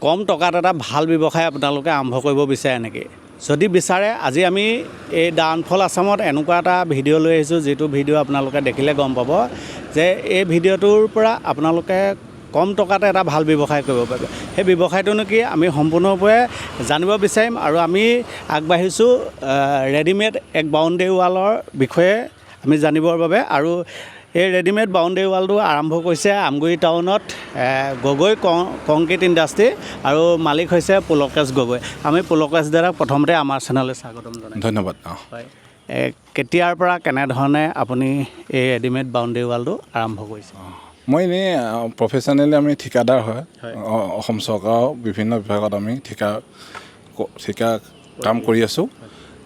কম টকাত এটা ভাল ব্যৱসায় আপোনালোকে আৰম্ভ কৰিব বিচাৰে নেকি? যদি বিচাৰে, আজি আমি এই ডাউনফল আছামত এনেকুৱা এটা ভিডিঅ' লৈ আহিছোঁ, যিটো ভিডিঅ' আপোনালোকে দেখিলে গম পাব যে এই ভিডিঅ'টোৰ পৰা আপোনালোকে কম টকাতে এটা ভাল ব্যৱসায় কৰিব পাৰিব। সেই ব্যৱসায়টোনো কি আমি সম্পূৰ্ণৰূপে জানিব বিচাৰিম আৰু আমি আগবাঢ়িছোঁ ৰেডিমেড এক বাউণ্ডেৰী ৱালৰ বিষয়ে আমি জানিবৰ বাবে। আৰু এই ৰেডিমেড বাউণ্ডেৰী ৱালটো আৰম্ভ কৰিছে আমগুৰি টাউনত গগৈ কংক্ৰিট ইণ্ডাষ্ট্ৰী আৰু মালিক হৈছে পুলকেশ গগৈ। আমি পুলকেশ দাদাক প্ৰথমতে আমাৰ চেনেললৈ স্বাগতম জনাইছোঁ। ধন্যবাদ। হয়, কেতিয়াৰ পৰা কেনেধৰণে আপুনি এই ৰেডিমেড বাউণ্ডেৰী ৱালটো আৰম্ভ কৰিছে? মই এনেই প্ৰফেশ্যনেলি আমি ঠিকাদাৰ হয় অসম চৰকাৰৰ বিভিন্ন বিভাগত আমি ঠিকা কাম কৰি আছোঁ।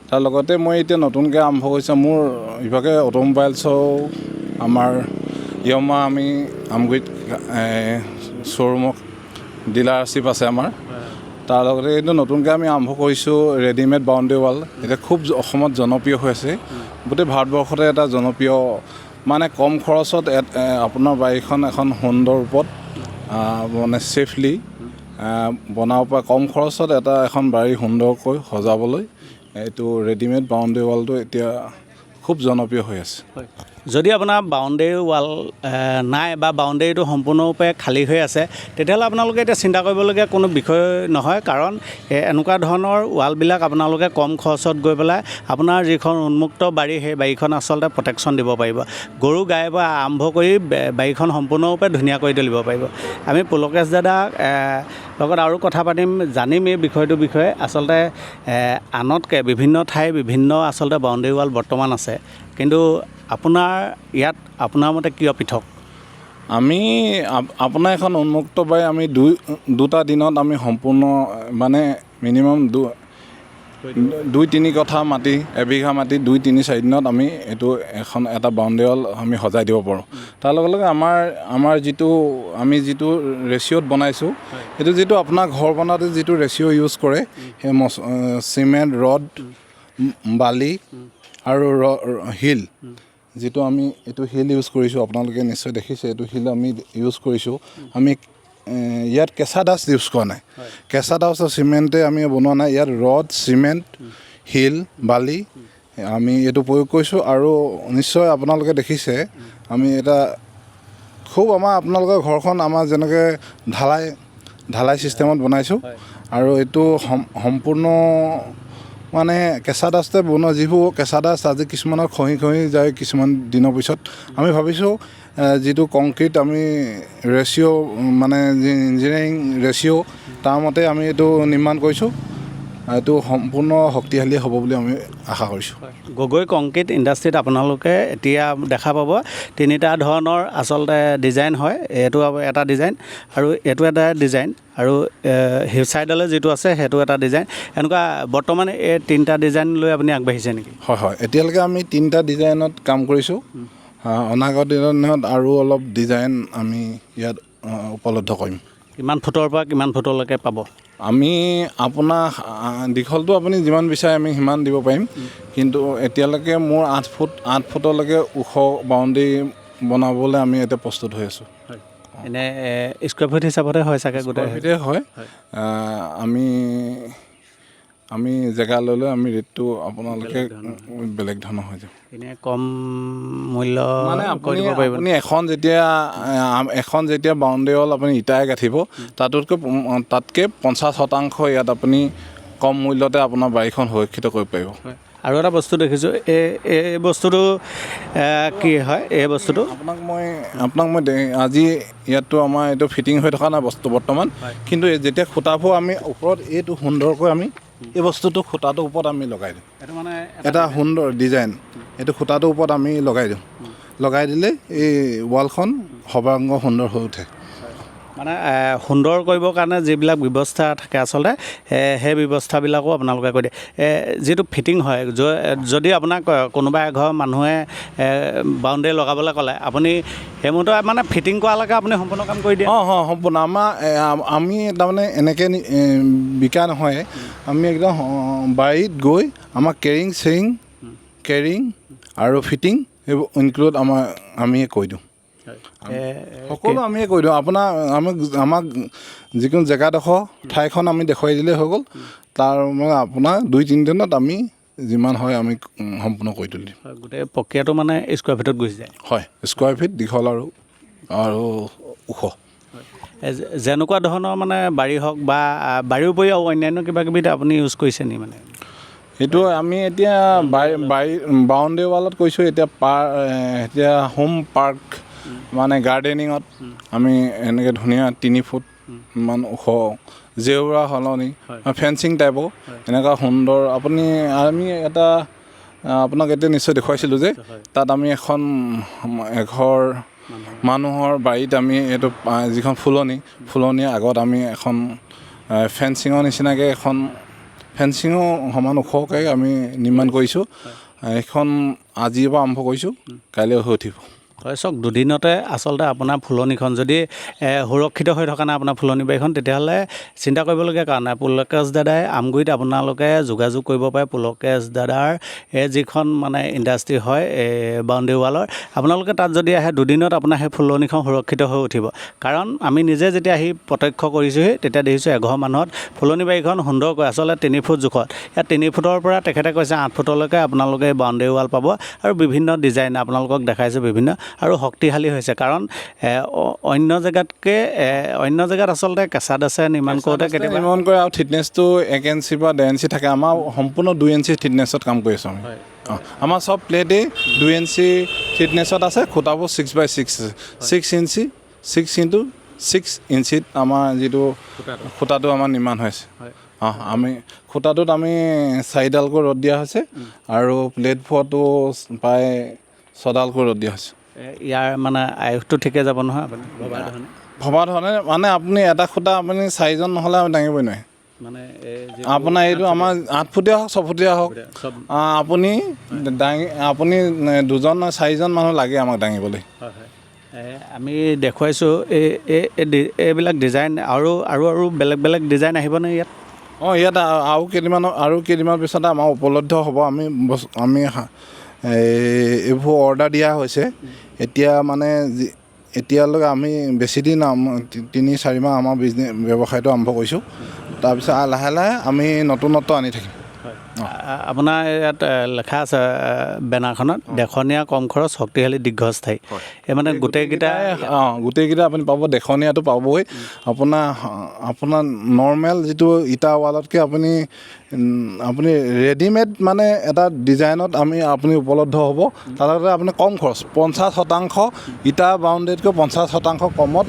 তাৰ লগতে মই এতিয়া নতুনকৈ আৰম্ভ কৰিছোঁ মোৰ ইভাগে অটোমোবাইলছৰ আমাৰ ইয়মা আমি আমগুৰিত শ্ব'ৰুমত ডিলাৰশ্বিপ আছে আমাৰ। তাৰ লগতে এইটো নতুনকৈ আমি আৰম্ভ কৰিছোঁ ৰেডিমেড বাউণ্ডেৰী ৱাল। এতিয়া খুব অসমত জনপ্ৰিয় হৈ আছে, গোটেই ভাৰতবৰ্ষতে এটা জনপ্ৰিয় মানে কম খৰচত আপোনাৰ বাৰীখন এখন সুন্দৰ ৰূপত মানে ছেফলি বনাব পৰা, কম খৰচত এখন বাৰী সুন্দৰকৈ সজাবলৈ এইটো ৰেডিমেড বাউণ্ডেৰী ৱালটো এতিয়া খুব জনপ্ৰিয় হৈ আছে। যদি আপোনাৰ বাউণ্ডেৰী ৱাল নাই বা বাউণ্ডেৰীটো সম্পূৰ্ণৰূপে খালী হৈ আছে, তেতিয়াহ'লে আপোনালোকে এতিয়া চিন্তা কৰিবলগীয়া কোনো বিষয় নহয়, কাৰণ এনেকুৱা ধৰণৰ ৱালবিলাক আপোনালোকে কম খৰচত গৈ পেলাই আপোনাৰ যিখন উন্মুক্ত বাৰী, সেই বাৰীখন আচলতে প্ৰটেকশ্যন দিব পাৰিব। গৰু গাইৰ পৰা আৰম্ভ কৰি বাৰীখন সম্পূৰ্ণৰূপে ধুনীয়া কৰি তুলিব পাৰিব। আমি পুলকেশ দাদাক লগত আৰু কথা পাতিম, জানিম এই বিষয়টোৰ বিষয়ে। আচলতে আনতকৈ বিভিন্ন ঠাই বিভিন্ন আচলতে বাউণ্ডেৰী ৱাল বৰ্তমান আছে, কিন্তু আপোনাৰ ইয়াত আপোনাৰ মতে কিয় পৃথক? আমি আপোনাৰ এখন উন্মুক্ত বাৰী আমি দুটা দিনত আমি সম্পূৰ্ণ মানে মিনিমাম 2-3 কঠা মাটি, এবিঘা মাটি 2-3-4 দিনত আমি এটা বাউণ্ডেৰী ৱাল আমি সজাই দিব পাৰোঁ। তাৰ লগে লগে আমাৰ আমি যিটো ৰেচিঅ'ত বনাইছোঁ, সেইটো যিটো আপোনাৰ ঘৰ বনাওঁতে যিটো ৰেচিঅ' ইউজ কৰে, সেই চিমেণ্ট, ৰড, বালি আৰু শিল, যিটো আমি এইটো শিল ইউজ কৰিছোঁ, আপোনালোকে নিশ্চয় দেখিছে এইটো শিল আমি ইউজ কৰিছোঁ। আমি ইয়াত কেঁচা ডাষ্ট ইউজ কৰা নাই, কেঁচা ডাষ্ট আৰু চিমেণ্টে আমি বনোৱা নাই। ইয়াত ৰড, চিমেণ্ট, শিল, বালি আমি এইটো প্ৰয়োগ কৰিছোঁ। আৰু নিশ্চয় আপোনালোকে দেখিছে আমি খুব আপোনালোকৰ ঘৰখন আমাৰ যেনেকৈ ঢালাই ছিষ্টেমত বনাইছোঁ। আৰু এইটো সম্পূৰ্ণ মানে কেঁচা ডাষ্টে বনোৱা, যিবোৰ কেঁচা ডাষ্ট আজি কিছুমানৰ খহি যায় কিছুমান দিনৰ পিছত। আমি ভাবিছোঁ যিটো কংক্ৰিট আমি ৰেচিঅ' মানে ইঞ্জিনিয়াৰিং ৰেচিঅ' তাৰ মতে আমি এইটো নিৰ্মাণ কৰিছোঁ। এইটো সম্পূৰ্ণ শক্তিশালী হ'ব বুলি আমি আশা কৰিছোঁ। গগৈ কংক্ৰিট ইণ্ডাষ্ট্ৰীত আপোনালোকে এতিয়া দেখা পাব 3টা ধৰণৰ আচলতে ডিজাইন হয়। এইটো এটা ডিজাইন আৰু এইটো এটা ডিজাইন আৰু চাইডলৈ যিটো আছে সেইটো এটা ডিজাইন। এনেকুৱা বৰ্তমান এই 3টা ডিজাইন লৈ আপুনি আগবাঢ়িছে নেকি? হয়, এতিয়ালৈকে আমি 3টা ডিজাইনত কাম কৰিছোঁ। অনাগত দিনত আৰু অলপ ডিজাইন আমি ইয়াত উপলব্ধ কৰিম। কিমান ফুটৰ পৰা কিমান ফুটলৈকে পাব? আমি আপোনাৰ দীঘলটো আপুনি যিমান বিচাৰে আমি সিমান দিব পাৰিম, কিন্তু এতিয়ালৈকে মোৰ 8 ফুটলৈকে ওখ বাউণ্ডেৰী বনাবলৈ আমি এতিয়া প্ৰস্তুত হৈ আছোঁ। এনে স্কুৱাৰ ফিট হিচাপতে হয় চাগে? গোটেই ফিটে হয়। আমি জেগা লৈ আমি ৰেটটো আপোনালোকে বেলেগ ধৰণৰ হৈ যাব। এনেই কম মূল্য মানে আপুনি এখন যেতিয়া বাউণ্ডেৰী ৱাল আপুনি ইটাৰে গাঁঠিব, তাতকৈ 50% ইয়াত আপুনি কম মূল্যতে আপোনাৰ বাৰীখন সুৰক্ষিত কৰিব পাৰিব। আৰু এটা বস্তু দেখিছোঁ, এই বস্তুটো কি হয়? এই বস্তুটো আপোনাক মই আজি ইয়াততো আমাৰ এইটো ফিটিং হৈ থকা নাই বস্তু বৰ্তমান, কিন্তু যেতিয়া খুঁটাবোৰ আমি ওপৰত এইটো সুন্দৰকৈ আমি এই বস্তুটো খুঁটাটোৰ ওপৰত আমি লগাই দিওঁ। এইটো মানে এটা সুন্দৰ ডিজাইন, এইটো খুঁটাটোৰ ওপৰত আমি লগাই দিওঁ। লগাই দিলে এই ৱালখন সৰ্বাংগ সুন্দৰ হৈ উঠে। মানে সুন্দৰ কৰিবৰ কাৰণে যিবিলাক ব্যৱস্থা থাকে আচলতে সেই ব্যৱস্থাবিলাকো আপোনালোকে কৰি দিয়ে। যিটো ফিটিং হয়, যদি আপোনাক কোনোবা এঘৰ মানুহে বাউণ্ডেৰী লগাবলৈ ক'লে, আপুনি সেইমতে মানে ফিটিং কৰালৈকে আপুনি সম্পূৰ্ণ কাম কৰি দিয়ে? সম্পূৰ্ণ আমি তাৰমানে এনেকৈ বিকা নহয়, আমি একদম বাৰীত গৈ আমাৰ কেৰিং আৰু ফিটিং এইবোৰ ইনক্লুড আমি কৈ দিওঁ। সকলো আমিয়ে কৰি দিওঁ আপোনাৰ আমাক যিকোনো জেগাডোখৰ ঠাইখন আমি দেখুৱাই দিলেই হৈ গ'ল তাৰ মানে আপোনাৰ 2-3 দিনত আমি যিমান হয় আমি সম্পূৰ্ণ কৰি তুলিম গোটেই প্ৰক্ৰিয়াটো মানে স্কুৱাৰ ফিটত গুচি যায় হয় স্কুৱাৰ ফিট দীঘল আৰু ওখ যেনেকুৱা ধৰণৰ মানে বাৰী হওক বা বাৰীৰ উপৰিও অন্যান্য কিবা কিবি আপুনি ইউজ কৰিছে নি মানে এইটো আমি এতিয়া বাউণ্ডেৰী ৱালত কৈছোঁ এতিয়া হোম পাৰ্ক মানে গাৰ্ডেনিঙত আমি এনেকৈ ধুনীয়া 3 ফুট মান ওখ জেওৰা সলনি ফেঞ্চিং টাইপৰ এনেকুৱা সুন্দৰ আমি এটা আপোনাক এতিয়া নিশ্চয় দেখুৱাইছিলোঁ যে তাত আমি এখন এঘৰ মানুহৰ বাৰীত আমি এইটো যিখন ফুলনিৰ আগত আমি এখন ফেঞ্চিঙৰ নিচিনাকৈ এখন ফেঞ্চিঙো সমান ওখকৈ আমি নিৰ্মাণ কৰিছোঁ এইখন আজিৰ পৰা আৰম্ভ কৰিছোঁ কাইলৈ হৈ উঠিব হয় চাওক দুদিনতে আচলতে আপোনাৰ ফুলনিখন যদি সুৰক্ষিত হৈ থকা নাই আপোনাৰ ফুলনি বাৰীখন তেতিয়াহ'লে চিন্তা কৰিবলগীয়া কাৰণ নাই পুলকেশ দাদাই আমগুৰিত আপোনালোকে যোগাযোগ কৰিব পাৰে পুলকেশ দাদাৰ যিখন মানে ইণ্ডাষ্ট্ৰি হয় বাউণ্ডেৰী ৱালৰ আপোনালোকে তাত যদি আহে দুদিনত আপোনাৰ সেই ফুলনিখন সুৰক্ষিত হৈ উঠিব কাৰণ আমি নিজে যেতিয়া আহি প্ৰত্যক্ষ কৰিছোঁহি তেতিয়া দেখিছোঁ এঘৰ মানুহত ফুলনি বাৰীখন সুন্দৰকৈ আচলতে 3 ফুট জোখত ইয়াত 3 ফুটৰ পৰা তেখেতে কৈছে 8 ফুটলৈকে আপোনালোকে বাউণ্ডেৰী ৱাল পাব আৰু বিভিন্ন ডিজাইন আপোনালোকক দেখাইছোঁ বিভিন্ন আৰু শক্তিশালী হৈছে কাৰণ অন্য জেগাত আচলতে কেঁচা দাছে নিৰ্মাণ কৰোঁতে কেতিয়াবা নিৰ্মাণ কৰে আৰু থিকনেছটো 1 ইঞ্চি বা 1.5 ইঞ্চি থাকে আমাৰ সম্পূৰ্ণ 2 ইঞ্চি থিকনেছত কাম কৰি আছোঁ আমি আমাৰ চব প্লেটেই 2 ইঞ্চি থিকনেছত আছে খুঁটাবোৰ 6x6 6 ইঞ্চি 6 ইঞ্চিত আমাৰ যিটো খুঁটাটো আমাৰ নিৰ্মাণ হৈছে আমি খুঁটাটোত আমি 4ডালকৈ ৰড দিয়া হৈছে আৰু প্লেটবোৰতো প্ৰায় 6ডালকৈ ৰড দিয়া হৈছে ইয়াৰ মানে আয়ুসটো ঠিকে যাব নহয় আপুনি ভবা ধৰণে মানে আপুনি এটা খুঁটা আপুনি 4জন নহ'লে আমি দাঙিবই নোৱাৰে মানে আপোনাৰ এইটো আমাৰ 8 ফুটীয়া হওক 6 ফুটীয়া হওক আপুনি 2জন 4জন মানুহ লাগে আমাক দাঙিবলৈ আমি দেখুৱাইছোঁ এইবিলাক ডিজাইন আৰু বেলেগ ডিজাইন আহিবনে ইয়াত ইয়াত আৰু কেইদিনমান পিছতে আমাৰ উপলব্ধ হ'ব আমি এইবোৰ অৰ্ডাৰ দিয়া হৈছে এতিয়া মানে এতিয়ালৈকে আমি বেছিদিন 3-4 মাহ আমাৰ ব্যৱসায়টো আৰম্ভ কৰিছোঁ তাৰপিছত লাহে লাহে আমি নতুনত্ব আনি থাকিম আপোনাৰ ইয়াত লেখা আছে বেনাৰখনত দেখনীয়া কম খৰচ শক্তিশালী দীৰ্ঘস্থায়ী এই মানে গোটেইকেইটা আপুনি পাব দেখনীয়াটো পাবই আপোনাৰ নৰ্মেল যিটো ইটা ৱালতকৈ আপুনি ৰেডিমেড মানে এটা ডিজাইনত আপুনি উপলব্ধ হ'ব তাতে আপুনি কম খৰচ 50% ইটা বাউণ্ডেৰীতকৈ 50% কমত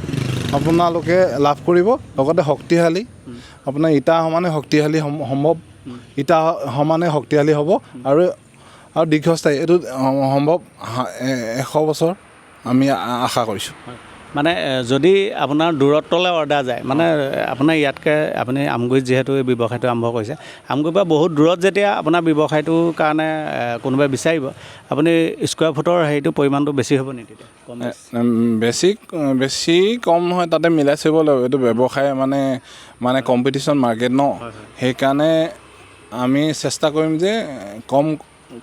আপোনালোকে লাভ কৰিব লগতে শক্তিশালী আপোনাৰ ইটা সমানে শক্তিশালী সম্ভৱ ইটা সমানে শক্তিশালী হ'ব আৰু দীৰ্ঘস্থায়ী এইটো সম্ভৱ 100 বছৰ আমি আশা কৰিছোঁ মানে যদি আপোনাৰ দূৰত্বলৈ অৰ্ডাৰ যায় মানে আপোনাৰ ইয়াতকৈ আপুনি আমগুৰিত যিহেতু এই ব্যৱসায়টো আৰম্ভ কৰিছে আমগুৰিৰ পৰা বহুত দূৰত যেতিয়া আপোনাৰ ব্যৱসায়টোৰ কাৰণে কোনোবাই বিচাৰিব আপুনি স্কুৱাৰ ফুটৰ হেৰিটো পৰিমাণটো বেছি হ'ব নেকি বেছি কম নহয় তাতে মিলাই চাব লাগিব এইটো ব্যৱসায় মানে কম্পিটিশ্যন মাৰ্কেট ন সেইকাৰণে আমি চেষ্টা কৰিম যে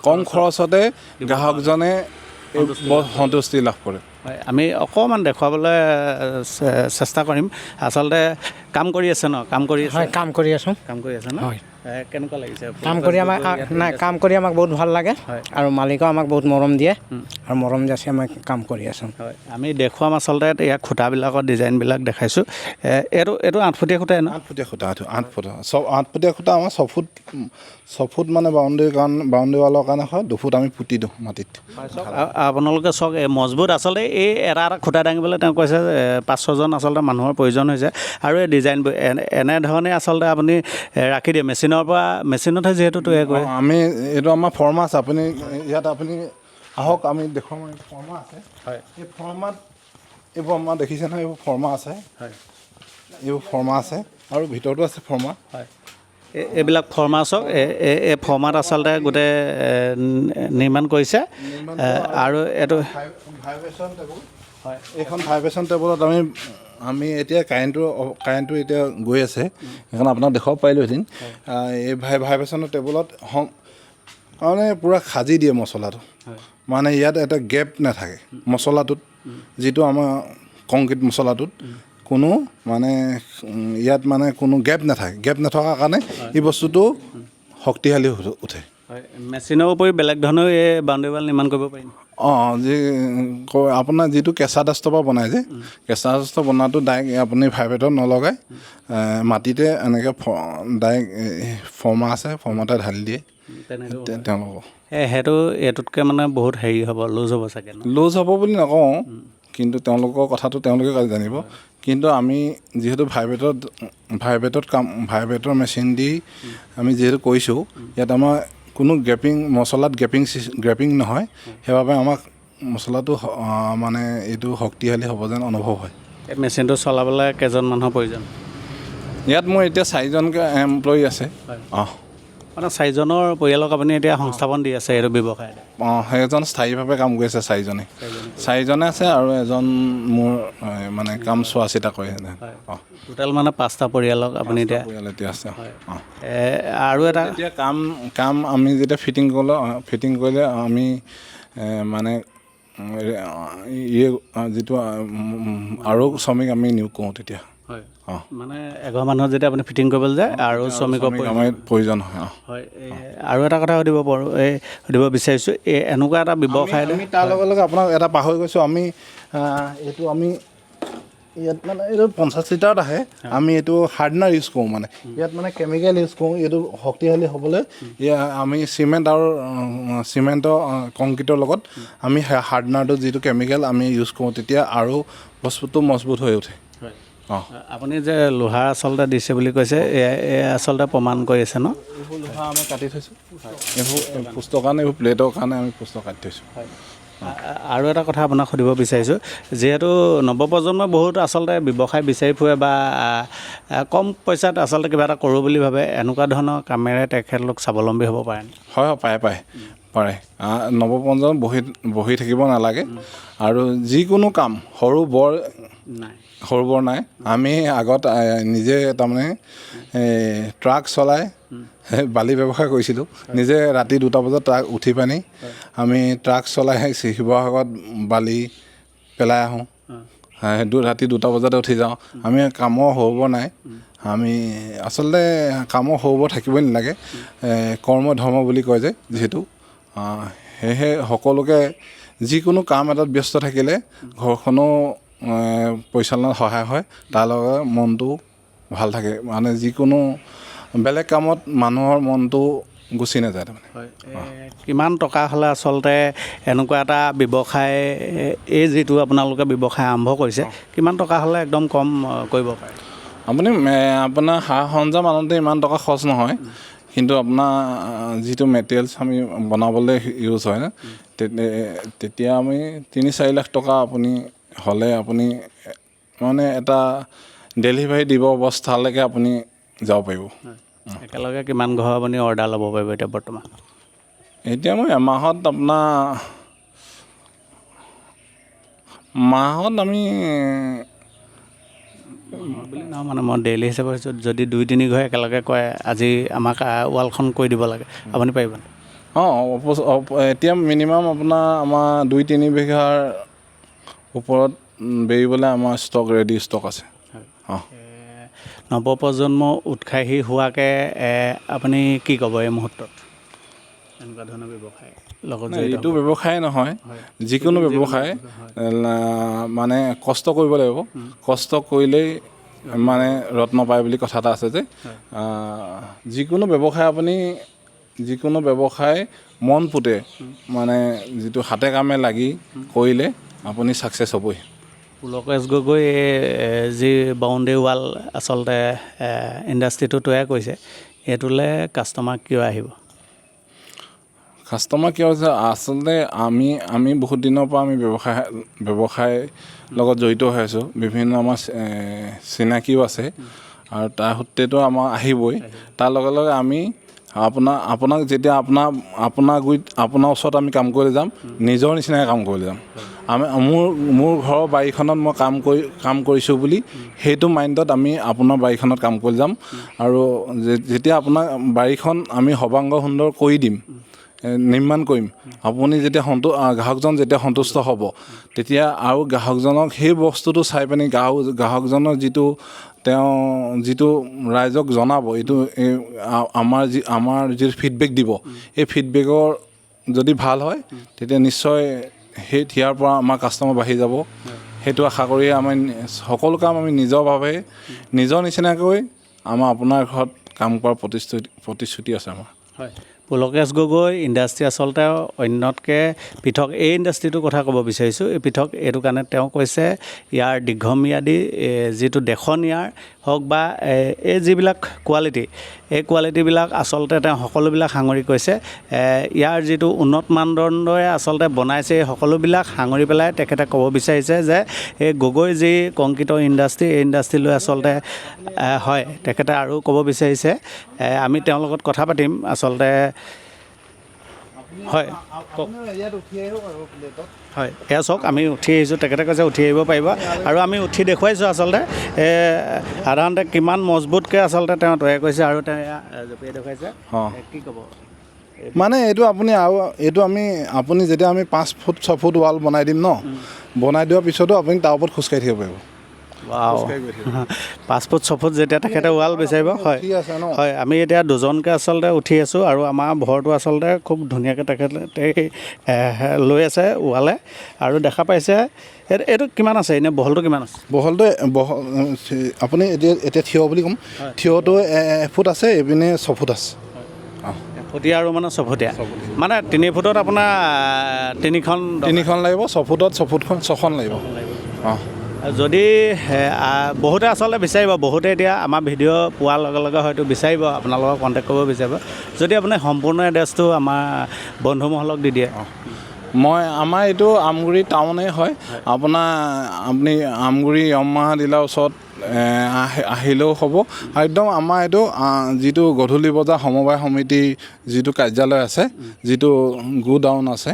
কম খৰচতে গ্ৰাহকজনে সন্তুষ্টি লাভ কৰে হয় আমি অকণমান দেখুৱাবলৈ চেষ্টা কৰিম আচলতে কাম কৰি আছে ন কাম কৰি আছে ন কেনেকুৱা লাগিছে কাম কৰি আমাক বহুত ভাল লাগে আৰু মালিকেও আমাক বহুত মৰম দিয়ে আৰু মৰম যাচি আমি কাম কৰি আছোঁ হয় আমি দেখুৱাম আচলতে ইয়াত খুঁটাবিলাকৰ ডিজাইনবিলাক দেখাইছোঁ এইটো 8 ফুটীয়া খুঁটাই ন 8 ফুটীয়া খুঁটা এইটো 8 ফুটীয়া খুঁটা আমাৰ 6 ফুট মানে বাউণ্ডেৰী ৱালৰ কাৰণে হয় 2 ফুট আমি পুতি দিওঁ মাটিত আপোনালোকে চাওক মজবুত আচলতে এই এটা খুঁটা দাঙিবলৈ তেওঁ কৈছে 5-6জন আচলতে মানুহৰ প্ৰয়োজন হৈছে আৰু এই ডিজাইনবোৰ এনেধৰণে আচলতে আপুনি ৰাখি দিয়ে মেচিনতহে যিহেতু তৈয়াৰ কৰে এইটো আমাৰ ফৰ্মা আছে আপুনি আহক আমি দেখুৱাম ফৰ্মা আছে হয় এই ফৰ্মা দেখিছে নহয় এইবোৰ ফৰ্মা আছে হয় এইবোৰ ফৰ্মা আছে আৰু ভিতৰতো আছে ফৰ্মা হয় এইবিলাক ফৰ্মা চাওক এই ফৰ্মাত আচলতে গোটেই নিৰ্মাণ কৰিছে আৰু এইটো ভাইব্ৰেশ্যন টেবুল হয় এইখন ভাইব্ৰেশ্যন টেবুলত আমি এতিয়া কাৰেণ্টটো এতিয়া গৈ আছে সেইকাৰণে আপোনাক দেখুৱাব পাৰিলোঁহেঁতেন এই ভাইব্ৰেশ্যনৰ টেবুলত মানে পূৰা সাজি দিয়ে মছলাটো মানে ইয়াত এটা গেপ নাথাকে মছলাটোত যিটো আমাৰ কংক্ৰিট মছলাটোত কোনো মানে ইয়াত মানে কোনো গেপ নথকাৰ কাৰণে এই বস্তুটো শক্তিশালী উঠে। হয়, মেচিনৰ উপৰি বেলেগ ধৰণেও এই বাউণ্ডেৰী ৱাল নিৰ্মাণ কৰিব পাৰিম। যি আপোনাৰ যিটো কেঁচা ডাষ্টৰ পৰা বনাই যে কেঁচা ডাষ্টৰ বনোৱাটো ডাইৰেক্ট আপুনি ভাইব্ৰেটত নলগাই মাটিতে এনেকৈ ডাইৰেক্ট ফৰ্মা আছে ফৰ্মাতে ঢালি দিয়ে তেওঁলোকক। সেইটো এইটোতকৈ মানে বহুত হেৰি হ'ব, লুজ হ'ব চাগে। লুজ হ'ব বুলি নকওঁ, কিন্তু তেওঁলোকৰ কথাটো তেওঁলোকে জানিব। কিন্তু আমি যিহেতু ভাইব্ৰেটৰ মেচিন দি আমি যিহেতু কৰিছোঁ, ইয়াত আমাৰ কোনো গ্ৰেপিং নহয়, সেইবাবে আমাক মছলাটো মানে এইটো শক্তিশালী হ'ব যেন অনুভৱ হয়। এই মেচিনটো চলাবলৈ কেইজন মানুহৰ প্ৰয়োজন? ইয়াত মোৰ এতিয়া 4জনকৈ এমপ্লয়ী আছে। মানে 4জনৰ পৰিয়ালক আপুনি এতিয়া সংস্থাপন দি আছে এইটো ব্যৱসায়? সেইজন স্থায়ীভাৱে কাম কৰি আছে 4জনে আছে আৰু এজন মোৰ মানে কাম চোৱা চিতা কৰে। টোটেল মানে 5টা পৰিয়ালক আপুনি এতিয়া আছে। আৰু এটা এতিয়া কাম আমি যেতিয়া ফিটিং কৰিলে আমি মানে যিটো আৰু শ্ৰমিক আমি নিয়োগ কৰোঁ তেতিয়া। মানে এঘৰ মানুহৰ যেতিয়া আপুনি ফিটিং কৰিবলৈ যায় আৰু শ্ৰমিকৰ প্ৰয়োজন হয়। হয়, আৰু এটা কথা সুধিব বিচাৰিছোঁ, এনেকুৱা এটা ব্যৱসায় আমি তাৰ লগে লগে আপোনাক এটা পাহৰি গৈছোঁ, আমি ইয়াত মানে এইটো 50 লিটাৰত আহে। আমি এইটো হাৰ্ডনাৰ ইউজ কৰোঁ, মানে ইয়াত মানে কেমিকেল ইউজ কৰোঁ এইটো শক্তিশালী হ'বলৈ। আমি চিমেণ্টৰ কংক্ৰিটৰ লগত আমি হাৰ্ডনাৰটো যিটো কেমিকেল আমি ইউজ কৰোঁ, তেতিয়া আৰু বস্তুটো মজবুত হৈ উঠে। আপুনি যে লোহাৰ আচলতে দিছে বুলি কৈছে, আচলতে প্ৰমাণ কৰি আছে ন? এইবোৰ লোহা আমি কাটি থৈছোঁ, এইবোৰ পোষ্টৰ কাৰণে, এইবোৰ প্লেটৰ কাৰণে আমি পোষ্ট কাটি থৈছোঁ। আৰু এটা কথা আপোনাক সুধিব বিচাৰিছোঁ, যিহেতু নৱপ্ৰজন্মই বহুত আচলতে ব্যৱসায় বিচাৰি ফুৰে বা কম পইচাত আচলতে কিবা এটা কৰোঁ বুলি ভাবে, এনেকুৱা ধৰণৰ কামেৰে তেখেতলোক স্বাৱলম্বী হ'ব পাৰে? হয়, পাৰে। নৱপ্ৰজন্ম বহি থাকিব নালাগে, আৰু যিকোনো কাম সৰু বৰ নাই। আমি আগত নিজে তাৰমানে ট্ৰাক চলাই বালি ব্যৱসায় কৰিছিলোঁ। নিজে ৰাতি 2টা বজাত ট্ৰাক উঠি পানি আমি ট্ৰাক চলাই শিৱসাগৰত বালি পেলাই আহোঁ। ৰাতি 2টা বজাতে উঠি যাওঁ। আমি কামৰ সৰু বৰ নাই। আমি আচলতে কামৰ সৰু বৰ থাকিবই নালাগে, কৰ্ম ধৰ্ম বুলি কয় যে যিহেতু, সেয়েহে সকলোকে যিকোনো কাম এটাত ব্যস্ত থাকিলে ঘৰখনো পৰিচালনাত সহায় হয়, তাৰ লগে মনটো ভাল থাকে। মানে যিকোনো বেলেগ কামত মানুহৰ মনটো গুচি নাযায় তাৰমানে। কিমান টকা হ'লে আচলতে এনেকুৱা এটা ব্যৱসায়, এই যিটো আপোনালোকে ব্যৱসায় আৰম্ভ কৰিছে, কিমান টকা হ'লে একদম কম কৰিব পাৰে? আপোনাৰ সা সৰঞ্জাম আনোতে ইমান টকা খৰচ নহয়, কিন্তু আপোনাৰ যিটো মেটেৰিয়েলছ আমি বনাবলৈ ইউজ হয়, তেতিয়া আমি 3-4 লাখ টকা হ'লে আপুনি মানে এটা ডেলিভাৰী দিব অৱস্থালৈকে আপুনি যাব পাৰিব। একেলগে কিমান ঘৰ আপুনি অৰ্ডাৰ ল'ব পাৰিব এতিয়া বৰ্তমান? এতিয়া মই মাহত আমি বুলি নহয়, মানে মই ডেইলি হিচাপে কৈছোঁ, যদি 2-3 ঘৰ একেলগে কয় আজি আমাক ৱালখন কৰি দিব লাগে, আপুনি পাৰিব? এতিয়া মিনিমাম আমাৰ 2-3 বিঘাৰ ওপৰত বেৰিবলৈ আমাৰ ৰেডি ষ্টক আছে। নৱপ্ৰজন্ম উৎসাহী হোৱাকৈ আপুনি কি ক'ব এই মুহূৰ্তত? এনেকুৱা ধৰণৰ ব্যৱসায় লগত এইটো ব্যৱসায় নহয়, যিকোনো ব্যৱসায় মানে কষ্ট কৰিব লাগিব। কষ্ট কৰিলেই মানে ৰত্ন পায় বুলি কথা এটা আছে যে, যিকোনো ব্যৱসায় মন পুতে, মানে যিটো হাতে কামে লাগি কৰিলে আপুনি ছাকচেছ হ'বই। পুলকেশ গগৈ যি বাউণ্ডেৰী ৱাল আচলতে ইণ্ডাষ্ট্ৰিটো তৈয়াৰ কৰিছে, এইটোলৈ কাষ্টমাৰ কিয় আহিব? কাষ্টমাৰ কিয় হৈছে, আচলতে আমি বহুত দিনৰ পৰা আমি ব্যৱসায় লগত জড়িত হৈ আছোঁ। বিভিন্ন আমাৰ চিনাকিও আছে, আৰু তাৰ সূত্ৰেতো আমাৰ আহিবই। তাৰ লগে লগে আমি আপোনাক যেতিয়া আপোনাৰ ওচৰত আমি কাম কৰিবলৈ যাম, নিজৰ নিচিনাকৈ কাম কৰিবলৈ যাম। মোৰ ঘৰৰ বাৰীখনত মই কাম কৰিছোঁ বুলি সেইটো মাইণ্ডত আমি আপোনাৰ বাৰীখনত কাম কৰি যাম, আৰু যেতিয়া আপোনাৰ বাৰীখন আমি সৰ্বাংগ সুন্দৰ কৰি দিম, নিৰ্মাণ কৰিম, আপুনি যেতিয়া গ্ৰাহকজন যেতিয়া সন্তুষ্ট হ'ব, তেতিয়া আৰু গ্ৰাহকজনক সেই বস্তুটো চাই পিনি গ্ৰাহকজনৰ যিটো ৰাইজক জনাব, এইটো আমাৰ যি ফিডবেক দিব, এই ফিডবেকৰ যদি ভাল হয় তেতিয়া নিশ্চয় সেই থিয়াৰ পৰা আমাৰ কাষ্টমাৰ বাঢ়ি যাব। সেইটো আশা কৰি আমি সকলো কাম আমি নিজৰ নিচিনাকৈ আপোনাৰ ঘৰত কাম কৰাৰ প্ৰতিশ্ৰুতি আছে আমাৰ। হয়, পুলকেশ গগৈ ইণ্ডাষ্ট্ৰি আচলতে অন্যতকৈ পৃথক। এই ইণ্ডাষ্ট্ৰিটোৰ কথা ক'ব বিচাৰিছোঁ। এই পৃথক এইটো কাৰণে তেওঁ কৈছে ইয়াৰ দীৰ্ঘম্যাদী যিটো দেখনীয়াৰ হওক বা এই যিবিলাক কোৱালিটি, এই কোৱালিটিবিলাক আচলতে তেওঁ সকলোবিলাক সাঙুৰি কৈছে। ইয়াৰ যিটো উন্নত মানদণ্ডৰে আচলতে বনাইছে, এই সকলোবিলাক সাঙুৰি পেলাই তেখেতে ক'ব বিচাৰিছে যে এই গগৈ যি কংক্ৰিটৰ ইণ্ডাষ্ট্ৰি, এই ইণ্ডাষ্ট্ৰিলৈ আচলতে হয়, তেখেতে আৰু ক'ব বিচাৰিছে। আমি তেওঁৰ লগত কথা পাতিম আচলতে। হয়, হয়, এয়া চাওক, আমি উঠি আহিছোঁ, তেখেতে কৈছে উঠি আহিব পাৰিব, আৰু আমি উঠি দেখুৱাইছোঁ আচলতে সাধাৰণতে কিমান মজবুতকৈ আচলতে তেওঁ তৈয়াৰ কৰিছে, আৰু তেওঁ জপিয়াই দেখুৱাইছে। কি ক'ব মানে এইটো আপুনি যেতিয়া আমি 5 ফুট 6 ফুট ৱাল বনাই দিম ন, বনাই দিয়াৰ পিছতো আপুনি তাৰ ওপৰত খোজকাঢ়ি থাকিব পাৰিব। 5 ফুট 6 ফুট যেতিয়া তেখেতে ৱাল বিচাৰিব। হয়, হয়, আমি এতিয়া দুজনকৈ আচলতে উঠি আছোঁ, আৰু আমাৰ ভৰটো আচলতে খুব ধুনীয়াকৈ তেখেতে লৈ আছে ৱালে, আৰু দেখা পাইছে এইটো কিমান আছে, এনেই বহলটো কিমান আছে? বহলটো আপুনি এতিয়া থিয় বুলি ক'ম, থিয়টো 1 ফুট আছে, এইপিনে 6 ফুট আছে। ফুটীয়া আৰু মানে 6 ফুটীয়া, মানে 3 ফুটত আপোনাৰ তিনিখন লাগিব, 6 ফুটত 6খন লাগিব। যদি বহুতে আচলতে বিচাৰিব, বহুতে এতিয়া আমাৰ ভিডিঅ' পোৱাৰ লগে লগে হয়তো বিচাৰিব, আপোনালোকক কণ্টেক্ট কৰিব বিচাৰিব। যদি আপুনি সম্পূৰ্ণ এড্ৰেছটো আমাৰ বন্ধুমহলক দি দিয়ে। আমাৰ এইটো আমগুৰি টাউনেই হয়। আপুনি আমগুৰি য়ামাহা ডিলাৰ ওচৰত আহিলেও হ'ব। একদম আমাৰ এইটো যিটো গধূলি বজাৰ সমবায় সমিতি যিটো কাৰ্যালয় আছে, যিটো গোডাউন আছে,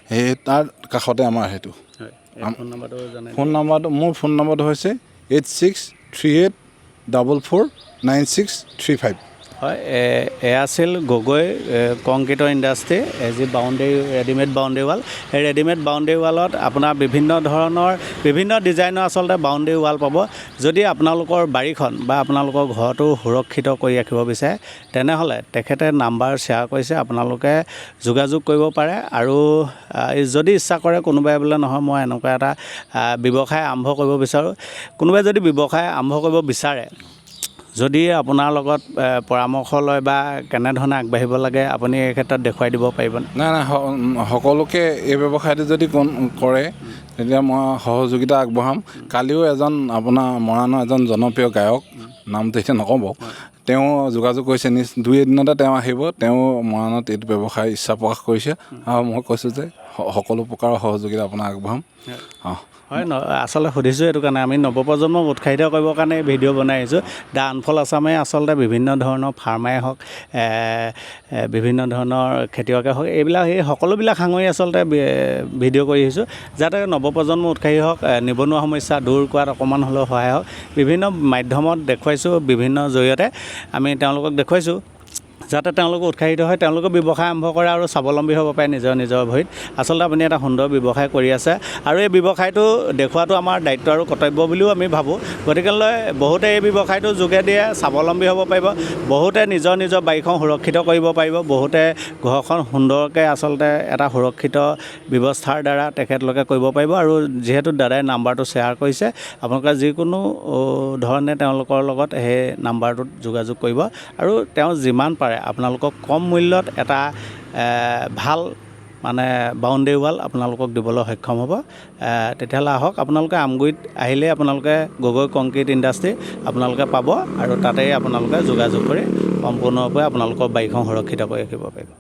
সেই তাৰ কাষতে আমাৰ সেইটো। মোৰ ফোন নম্বৰটো হৈছে 8638449635। হয়, এয়া আছিল গগৈ কংক্ৰিটৰ ইণ্ডাষ্ট্ৰি, যি ৰেডিমেড বাউণ্ডেৰী ৱাল। এই ৰেডিমেড বাউণ্ডেৰী ৱালত আপোনাৰ বিভিন্ন ডিজাইনৰ আচলতে বাউণ্ডেৰী ৱাল পাব। যদি আপোনালোকৰ বাৰীখন বা আপোনালোকৰ ঘৰটো সুৰক্ষিত কৰি ৰাখিব বিচাৰে, তেনেহ'লে তেখেতে নাম্বাৰ শ্বেয়াৰ কৰিছে, আপোনালোকে যোগাযোগ কৰিব পাৰে। আৰু যদি ইচ্ছা কৰে কোনোবাই বোলে নহয় মই এনেকুৱা এটা ব্যৱসায় আৰম্ভ কৰিব বিচাৰোঁ, কোনোবাই যদি ব্যৱসায় আৰম্ভ কৰিব বিচাৰে, যদি আপোনাৰ লগত পৰামৰ্শ লয় বা কেনেধৰণে আগবাঢ়িব লাগে, আপুনি এই ক্ষেত্ৰত দেখুৱাই দিব পাৰিবনে? নাই, সকলোকে এই ব্যৱসায়টো যদি কৰে তেতিয়া মই সহযোগিতা আগবঢ়াম। কালিও আপোনাৰ মৰাণৰ এজন জনপ্ৰিয় গায়ক, নামটো এতিয়া নক'ব, তেওঁ যোগাযোগ কৰিছে, 2 এদিনতে তেওঁ আহিব। তেওঁ মৰাণত এইটো ব্যৱসায় ইচ্ছা প্ৰকাশ কৰিছে, আৰু মই কৈছোঁ যে সকলো প্ৰকাৰৰ সহযোগিতা আপোনাক আগবঢ়াম। হয়, আচলতে সুধিছোঁ এইটো কাৰণে, আমি নৱপ্ৰজন্মক উৎসাহিত কৰিবৰ কাৰণে ভিডিঅ' বনাই আহিছোঁ। দ্য আনফল আছামে আচলতে বিভিন্ন ধৰণৰ ফাৰ্মাই হওক, বিভিন্ন ধৰণৰ খেতিয়কে হওক, এই সকলোবিলাক সাঙুৰি আচলতে ভিডিঅ' কৰি আহিছোঁ, যাতে নৱপ্ৰজন্ম উৎসাহী হওক, নিবনুৱা সমস্যা দূৰ কৰাত অকণমান হ'লেও সহায় হওক। বিভিন্ন মাধ্যমত দেখুৱাইছোঁ, বিভিন্ন জৰিয়তে আমি তেওঁলোকক দেখুৱাইছোঁ, যাতে তেওঁলোকে উৎসাহিত হয়, তেওঁলোকে ব্যৱসায় আৰম্ভ কৰে আৰু স্বাৱলম্বী হ'ব পাৰে নিজৰ ভৰিত। আচলতে আপুনি এটা সুন্দৰ ব্যৱসায় কৰি আছে, আৰু এই ব্যৱসায়টো দেখুৱাটো আমাৰ দায়িত্ব আৰু কৰ্তব্য বুলিও আমি ভাবোঁ। গতিকেলৈ বহুতে এই ব্যৱসায়টোৰ যোগেদিয়ে স্বাৱলম্বী হ'ব পাৰিব, বহুতে নিজৰ বাৰীখন সুৰক্ষিত কৰিব পাৰিব, বহুতে ঘৰখন সুন্দৰকৈ আচলতে এটা সুৰক্ষিত ব্যৱস্থাৰ দ্বাৰা তেখেতলোকে কৰিব পাৰিব। আৰু যিহেতু দাদাই নাম্বাৰটো শ্বেয়াৰ কৰিছে, আপোনালোকে যিকোনো ধৰণে তেওঁলোকৰ লগত সেই নাম্বাৰটোত যোগাযোগ কৰিব, আৰু তেওঁ যিমান পাৰে আপোনালোকক কম মূল্যত এটা ভাল মানে বাউণ্ডেৰী ৱাল আপোনালোকক দিবলৈ সক্ষম হ'ব। তেতিয়াহ'লে আহক, আপোনালোকে আমগুৰিত আহিলে আপোনালোকে গগৈ কংক্ৰিট ইণ্ডাষ্ট্ৰি আপোনালোকে পাব, আৰু তাতেই আপোনালোকে যোগাযোগ কৰি সম্পূৰ্ণৰূপে আপোনালোকৰ বাৰীখন সুৰক্ষিত কৰি ৰাখিব পাৰিব।